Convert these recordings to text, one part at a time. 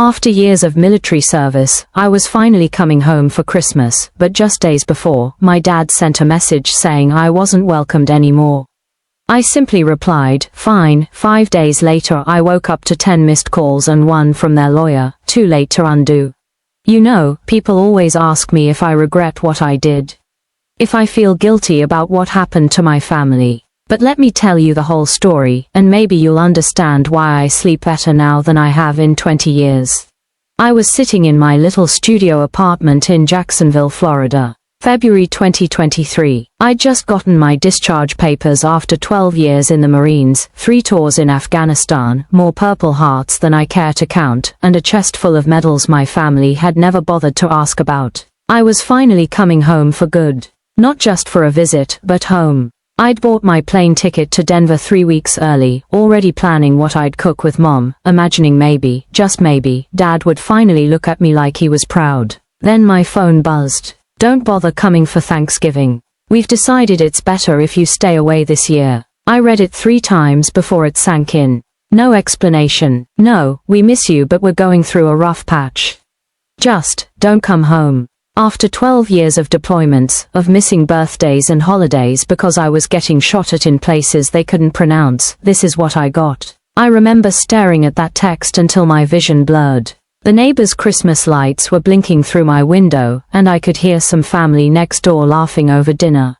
After years of military service, I was finally coming home for Christmas, but just days before, my dad sent a message saying I wasn't welcomed anymore. I simply replied, fine. 5 days later I woke up to 10 missed calls and one from their lawyer, too late to undo. You know, people always ask me if I regret what I did. If I feel guilty about what happened to my family. But let me tell you the whole story, and maybe you'll understand why I sleep better now than I have in 20 years. I was sitting in my little studio apartment in Jacksonville, Florida. February 2023. I'd just gotten my discharge papers after 12 years in the Marines, 3 tours in Afghanistan, more Purple Hearts than I care to count, and a chest full of medals my family had never bothered to ask about. I was finally coming home for good. Not just for a visit, but home. I'd bought my plane ticket to Denver 3 weeks early, already planning what I'd cook with Mom, imagining maybe, just maybe, Dad would finally look at me like he was proud. Then my phone buzzed. Don't bother coming for Thanksgiving. We've decided it's better if you stay away this year. I read it 3 times before it sank in. No explanation. No, we miss you but we're going through a rough patch. Just, don't come home. After 12 years of deployments, of missing birthdays and holidays because I was getting shot at in places they couldn't pronounce, this is what I got. I remember staring at that text until my vision blurred. The neighbors' Christmas lights were blinking through my window, and I could hear some family next door laughing over dinner.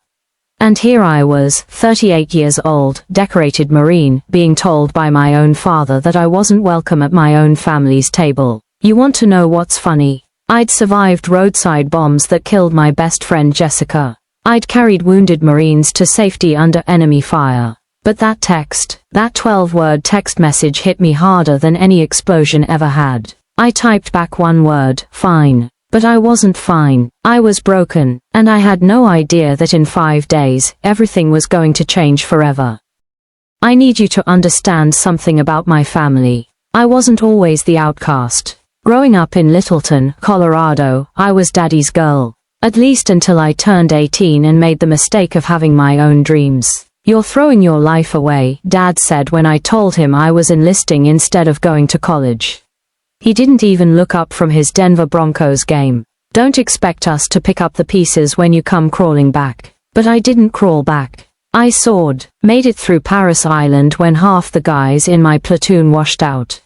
And here I was, 38 years old, decorated Marine, being told by my own father that I wasn't welcome at my own family's table. You want to know what's funny? I'd survived roadside bombs that killed my best friend Jessica. I'd carried wounded Marines to safety under enemy fire. But that text, that 12-word text message hit me harder than any explosion ever had. I typed back one word, fine. But I wasn't fine. I was broken, and I had no idea that in 5 days, everything was going to change forever. I need you to understand something about my family. I wasn't always the outcast. Growing up in Littleton, Colorado, I was Daddy's girl. At least until I turned 18 and made the mistake of having my own dreams. You're throwing your life away, Dad said when I told him I was enlisting instead of going to college. He didn't even look up from his Denver Broncos game. Don't expect us to pick up the pieces when you come crawling back. But I didn't crawl back. I soared, made it through Paris Island when half the guys in my platoon washed out.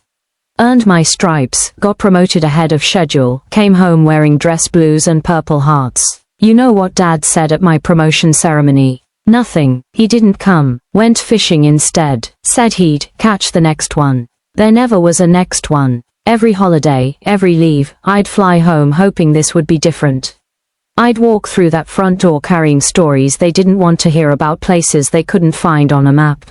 Earned my stripes, got promoted ahead of schedule, came home wearing dress blues and Purple Hearts. You know what Dad said at my promotion ceremony? Nothing. He didn't come. Went fishing instead. Said he'd catch the next one. There never was a next one. Every holiday, every leave, I'd fly home hoping this would be different. I'd walk through that front door carrying stories they didn't want to hear about places they couldn't find on a map.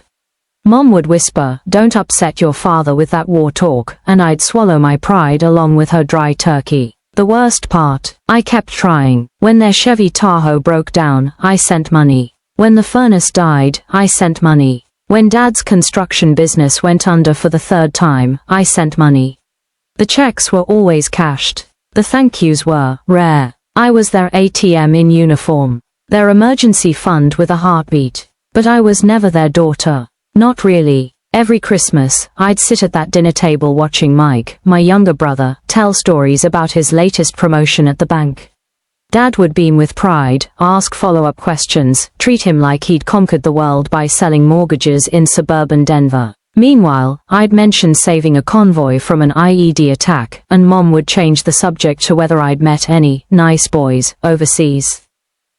Mom would whisper, don't upset your father with that war talk, and I'd swallow my pride along with her dry turkey. The worst part, I kept trying. When their Chevy Tahoe broke down, I sent money. When the furnace died, I sent money. When Dad's construction business went under for the 3rd time, I sent money. The checks were always cashed. The thank yous were rare. I was their ATM in uniform. Their emergency fund with a heartbeat. But I was never their daughter. Not really. Every Christmas, I'd sit at that dinner table watching Mike, my younger brother, tell stories about his latest promotion at the bank. Dad would beam with pride, ask follow-up questions, treat him like he'd conquered the world by selling mortgages in suburban Denver. Meanwhile, I'd mention saving a convoy from an IED attack, and Mom would change the subject to whether I'd met any nice boys overseas.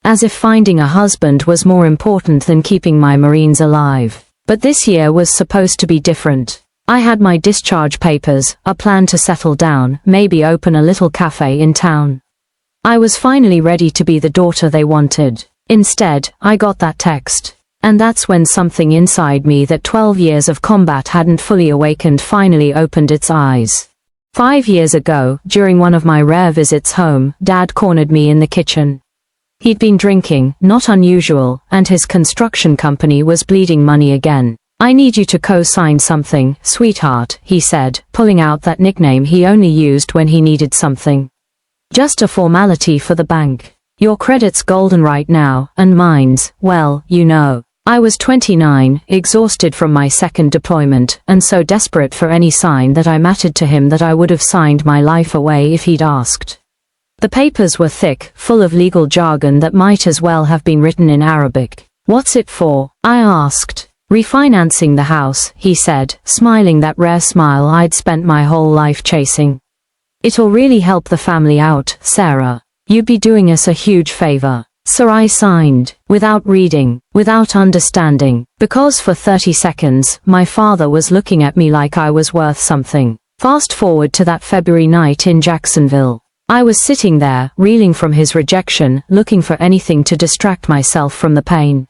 As if finding a husband was more important than keeping my Marines alive. But this year was supposed to be different. I had my discharge papers, a plan to settle down, maybe open a little cafe in town. I was finally ready to be the daughter they wanted. Instead, I got that text. And that's when something inside me that 12 years of combat hadn't fully awakened finally opened its eyes. 5 years ago, during one of my rare visits home, Dad cornered me in the kitchen. He'd been drinking, not unusual, and his construction company was bleeding money again. I need you to co-sign something, sweetheart, he said, pulling out that nickname he only used when he needed something. Just a formality for the bank. Your credit's golden right now, and mine's, well, you know. I was 29, exhausted from my second deployment, and so desperate for any sign that I mattered to him that I would have signed my life away if he'd asked. The papers were thick, full of legal jargon that might as well have been written in Arabic. "What's it for?" I asked. "Refinancing the house," he said, smiling that rare smile I'd spent my whole life chasing. "It'll really help the family out, Sarah. You'd be doing us a huge favor." So I signed, without reading, without understanding, because for 30 seconds, my father was looking at me like I was worth something. Fast forward to that February night in Jacksonville. I was sitting there, reeling from his rejection, looking for anything to distract myself from the pain.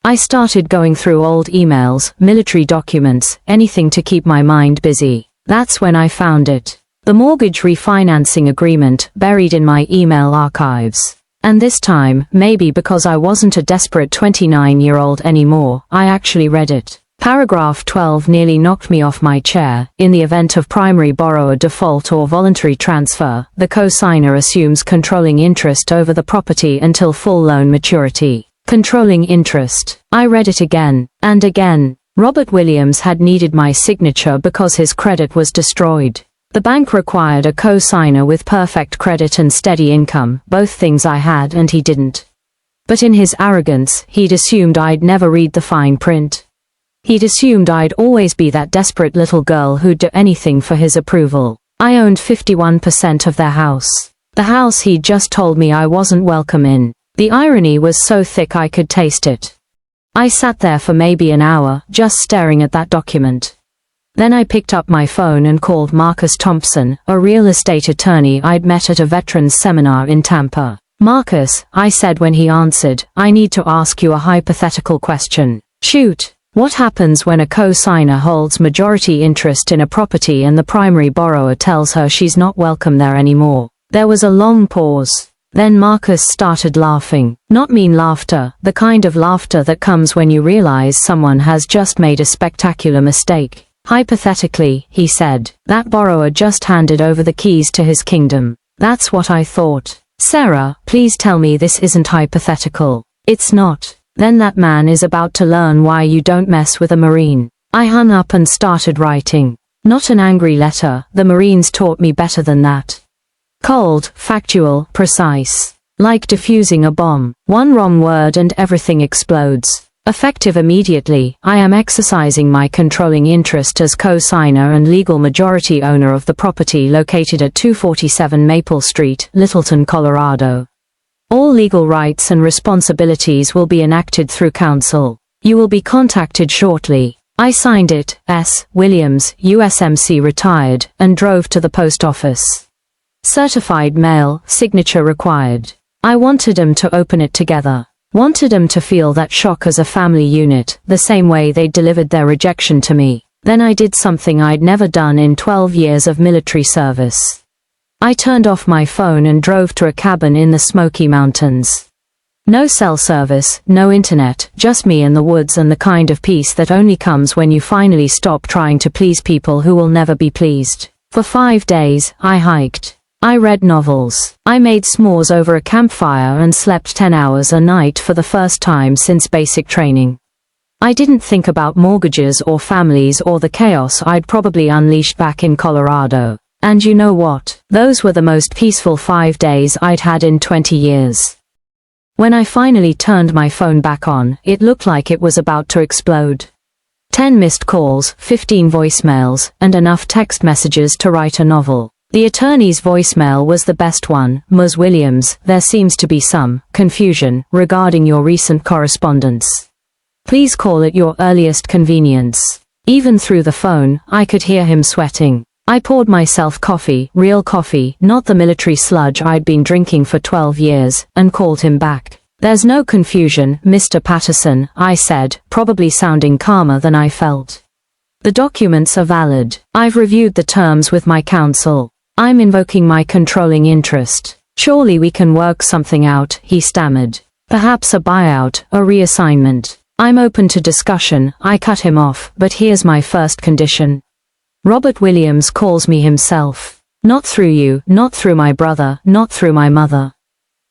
I started going through old emails, military documents, anything to keep my mind busy. That's when I found it. The mortgage refinancing agreement, buried in my email archives. And this time, maybe because I wasn't a desperate 29-year-old anymore, I actually read it. Paragraph 12 nearly knocked me off my chair. In the event of primary borrower default or voluntary transfer, the co-signer assumes controlling interest over the property until full loan maturity. Controlling interest. I read it again, and again. Robert Williams had needed my signature because his credit was destroyed. The bank required a co-signer with perfect credit and steady income, both things I had and he didn't. But in his arrogance, he'd assumed I'd never read the fine print. He'd assumed I'd always be that desperate little girl who'd do anything for his approval. I owned 51% of their house. The house he'd just told me I wasn't welcome in. The irony was so thick I could taste it. I sat there for maybe an hour, just staring at that document. Then I picked up my phone and called Marcus Thompson, a real estate attorney I'd met at a veterans seminar in Tampa. "Marcus," I said when he answered, "I need to ask you a hypothetical question." "Shoot. What happens when a co-signer holds majority interest in a property and the primary borrower tells her she's not welcome there anymore?" There was a long pause. Then Marcus started laughing. Not mean laughter, the kind of laughter that comes when you realize someone has just made a spectacular mistake. "Hypothetically," he said, "that borrower just handed over the keys to his kingdom." That's what I thought. "Sarah, please tell me this isn't hypothetical." "It's not." "Then that man is about to learn why you don't mess with a Marine." I hung up and started writing. Not an angry letter, the Marines taught me better than that. Cold, factual, precise. Like defusing a bomb. One wrong word and everything explodes. Effective immediately, I am exercising my controlling interest as co-signer and legal majority owner of the property located at 247 Maple Street, Littleton, Colorado. All legal rights and responsibilities will be enacted through counsel. You will be contacted shortly. I signed it, S. Williams, USMC retired, and drove to the post office. Certified mail, signature required. I wanted them to open it together. Wanted them to feel that shock as a family unit, the same way they delivered their rejection to me. Then I did something I'd never done in 12 years of military service. I turned off my phone and drove to a cabin in the Smoky Mountains. No cell service, no internet, just me in the woods and the kind of peace that only comes when you finally stop trying to please people who will never be pleased. For 5 days, I hiked. I read novels. I made s'mores over a campfire and slept 10 hours a night for the first time since basic training. I didn't think about mortgages or families or the chaos I'd probably unleashed back in Colorado. And you know what? Those were the most peaceful 5 days I'd had in 20 years. When I finally turned my phone back on, it looked like it was about to explode. 10 missed calls, 15 voicemails, and enough text messages to write a novel. The attorney's voicemail was the best one. "Ms. Williams, there seems to be some confusion regarding your recent correspondence. Please call at your earliest convenience." Even through the phone, I could hear him sweating. I poured myself coffee, real coffee, not the military sludge I'd been drinking for 12 years, and called him back. "There's no confusion, Mr. Patterson," I said, probably sounding calmer than I felt. "The documents are valid. I've reviewed the terms with my counsel. I'm invoking my controlling interest. Surely we can work something out," he stammered. "Perhaps a buyout, a reassignment. I'm open to discussion," I cut him off, "but here's my first condition. Robert Williams calls me himself. Not through you, not through my brother, not through my mother.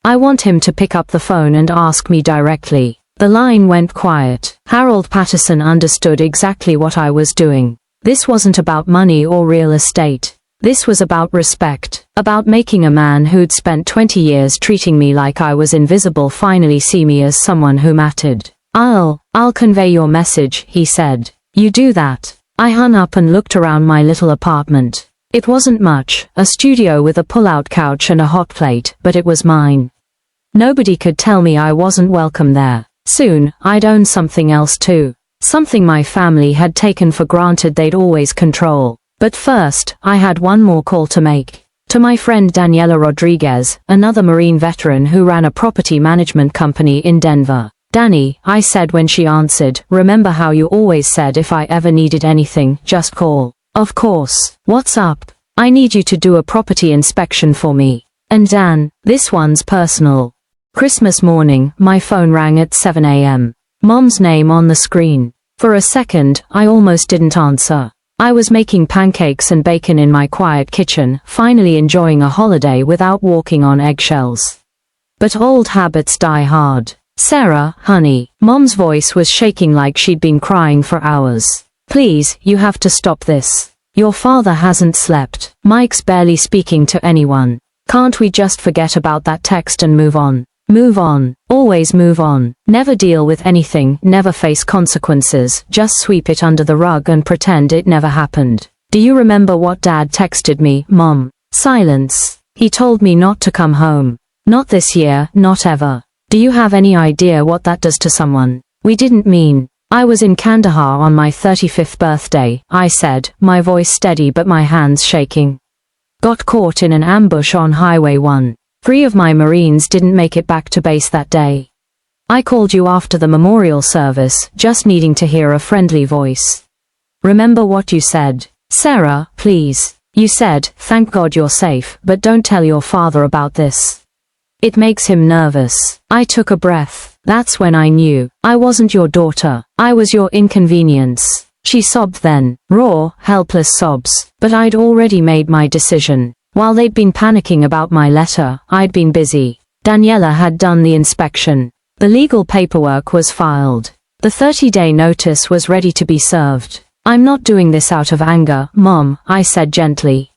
I want him to pick up the phone and ask me directly. The line went quiet. Harold Patterson understood exactly what I was doing. This wasn't about money or real estate. This was about respect, about making a man who'd spent 20 years treating me like I was invisible finally see me as someone who mattered. I'll convey your message, he said. You do that. I hung up and looked around my little apartment. It wasn't much, a studio with a pull-out couch and a hot plate, but it was mine. Nobody could tell me I wasn't welcome there. Soon, I'd own something else too. Something my family had taken for granted they'd always control. But first, I had one more call to make. To my friend Daniela Rodriguez, another Marine veteran who ran a property management company in Denver. Danny, I said when she answered, remember how you always said if I ever needed anything, just call. Of course. What's up? I need you to do a property inspection for me. And Dan, this one's personal. Christmas morning, my phone rang at 7 a.m. Mom's name on the screen. For a second, I almost didn't answer. I was making pancakes and bacon in my quiet kitchen, finally enjoying a holiday without walking on eggshells. But old habits die hard. Sarah, honey. Mom's voice was shaking like she'd been crying for hours. Please, you have to stop this. Your father hasn't slept. Mike's barely speaking to anyone. Can't we just forget about that text and move on? Move on. Always move on. Never deal with anything, never face consequences, just sweep it under the rug and pretend it never happened. Do you remember what Dad texted me, Mom? Silence. He told me not to come home. Not this year, not ever. Do you have any idea what that does to someone? We didn't mean. I was in Kandahar on my 35th birthday, I said, my voice steady but my hands shaking. Got caught in an ambush on Highway 1. 3 of my Marines didn't make it back to base that day. I called you after the memorial service, just needing to hear a friendly voice. Remember what you said? Sarah, please. You said, thank God you're safe, but don't tell your father about this. It makes him nervous. I took a breath. That's when I knew. I wasn't your daughter. I was your inconvenience. She sobbed then. Raw, helpless sobs. But I'd already made my decision. While they'd been panicking about my letter, I'd been busy. Daniela had done the inspection. The legal paperwork was filed. The 30-day notice was ready to be served. I'm not doing this out of anger, Mom, I said gently.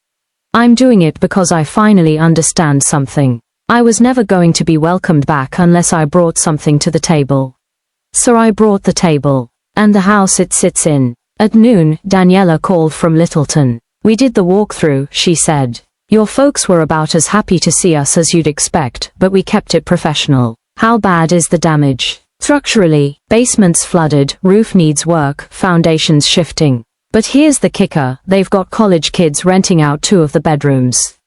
I'm doing it because I finally understand something. I was never going to be welcomed back unless I brought something to the table. So I brought the table. And the house it sits in. At noon, Daniela called from Littleton. We did the walkthrough, she said. Your folks were about as happy to see us as you'd expect, but we kept it professional. How bad is the damage? Structurally, basement's flooded, roof needs work, foundations shifting. But here's the kicker, they've got college kids renting out 2 of the bedrooms.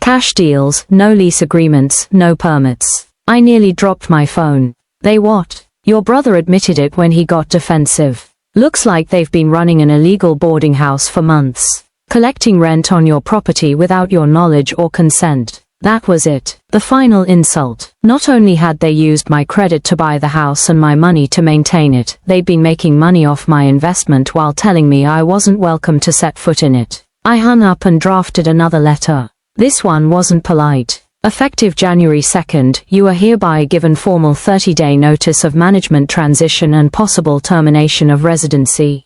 Cash deals, no lease agreements, no permits. I nearly dropped my phone. They what? Your brother admitted it when he got defensive. Looks like they've been running an illegal boarding house for months. Collecting rent on your property without your knowledge or consent. That was it. The final insult. Not only had they used my credit to buy the house and my money to maintain it, they'd been making money off my investment while telling me I wasn't welcome to set foot in it. I hung up and drafted another letter. This one wasn't polite. Effective January 2nd, you are hereby given formal 30-day notice of management transition and possible termination of residency.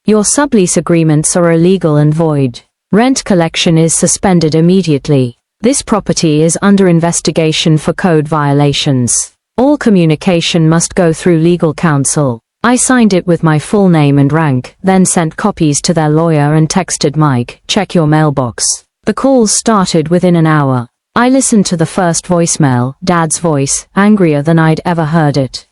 Your sublease agreements are illegal and void. Rent collection is suspended immediately. This property is under investigation for code violations. All communication must go through legal counsel. I signed it with my full name and rank, then sent copies to their lawyer and texted Mike, check your mailbox. The calls started within an hour. I listened to the first voicemail, Dad's voice, angrier than I'd ever heard it.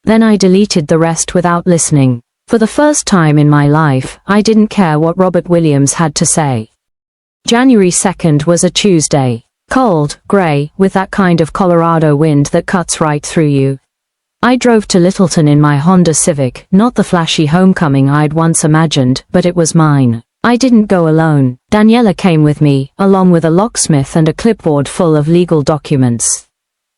Then I deleted the rest without listening. For the first time in my life, I didn't care what Robert Williams had to say. January 2nd was a Tuesday. Cold, gray, with that kind of Colorado wind that cuts right through you. I drove to Littleton in my Honda Civic, not the flashy homecoming I'd once imagined, but it was mine. I didn't go alone. Daniela came with me, along with a locksmith and a clipboard full of legal documents.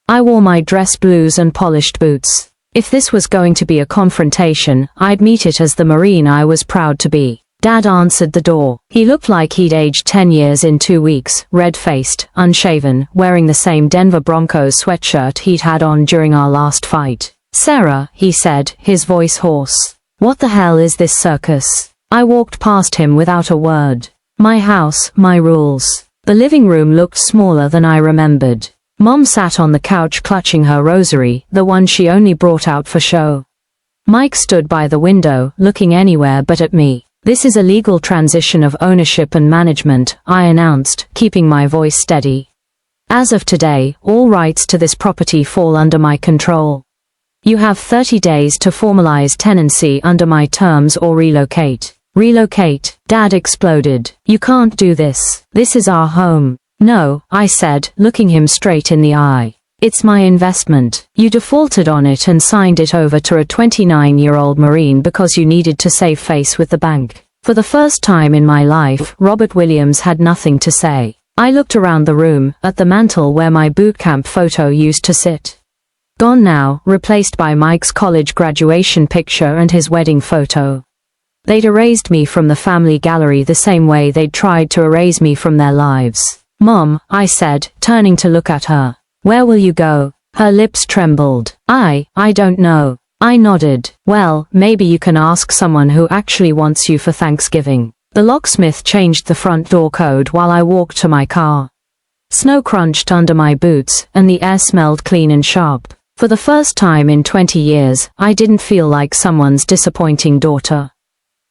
I wore my dress blues and polished boots. If this was going to be a confrontation, I'd meet it as the Marine I was proud to be. Dad answered the door. He looked like he'd aged 10 years in 2 weeks, red-faced, unshaven, wearing the same Denver Broncos sweatshirt he'd had on during our last fight. Sarah, he said, his voice hoarse. What the hell is this circus? I walked past him without a word. My house, my rules. The living room looked smaller than I remembered. Mom sat on the couch clutching her rosary, the one she only brought out for show. Mike stood by the window, looking anywhere but at me. This is a legal transition of ownership and management, I announced, keeping my voice steady. As of today, all rights to this property fall under my control. You have 30 days to formalize tenancy under my terms or relocate. Relocate, Dad exploded. You can't do this. This is our home. No, I said, looking him straight in the eye. It's my investment. You defaulted on it and signed it over to a 29-year-old Marine because you needed to save face with the bank. For the first time in my life, Robert Williams had nothing to say. I looked around the room, at the mantel where my bootcamp photo used to sit. Gone now, replaced by Mike's college graduation picture and his wedding photo. They'd erased me from the family gallery the same way they'd tried to erase me from their lives. Mom, I said, turning to look at her. Where will you go? Her lips trembled. I don't know. I nodded. Well, maybe you can ask someone who actually wants you for Thanksgiving. The locksmith changed the front door code while I walked to my car. Snow crunched under my boots, and the air smelled clean and sharp. For the first time in 20 years, I didn't feel like someone's disappointing daughter.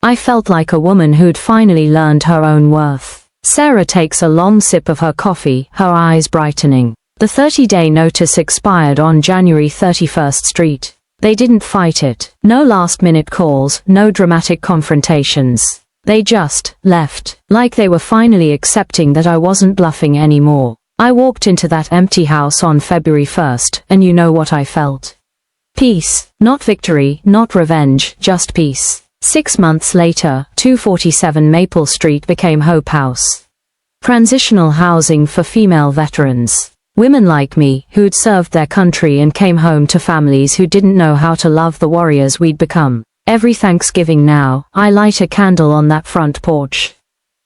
I felt like a woman who'd finally learned her own worth. Sarah takes a long sip of her coffee, her eyes brightening. The 30-day notice expired on January 31st Street. They didn't fight it. No last-minute calls, no dramatic confrontations. They just left, like they were finally accepting that I wasn't bluffing anymore. I walked into that empty house on February 1st, and you know what I felt. Peace. Not victory, not revenge, just peace. 6 months later, 247 Maple Street became Hope House. Transitional housing for female veterans. Women like me, who'd served their country and came home to families who didn't know how to love the warriors we'd become. Every Thanksgiving now, I light a candle on that front porch.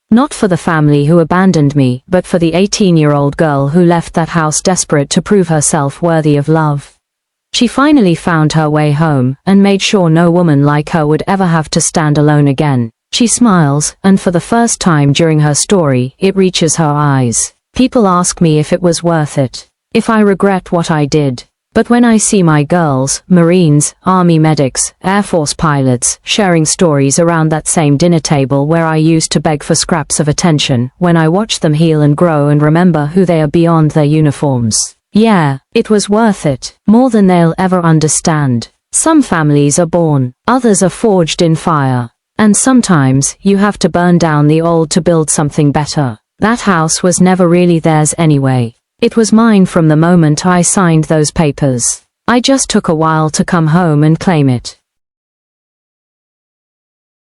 Not for the family who abandoned me, but for the 18-year-old girl who left that house desperate to prove herself worthy of love. She finally found her way home, and made sure no woman like her would ever have to stand alone again. She smiles, and for the first time during her story, it reaches her eyes. People ask me if it was worth it. If I regret what I did. But when I see my girls, Marines, Army medics, Air Force pilots, sharing stories around that same dinner table where I used to beg for scraps of attention, when I watch them heal and grow and remember who they are beyond their uniforms. Yeah, it was worth it, more than they'll ever understand. Some families are born, others are forged in fire. And sometimes, you have to burn down the old to build something better. That house was never really theirs anyway. It was mine from the moment I signed those papers. I just took a while to come home and claim it.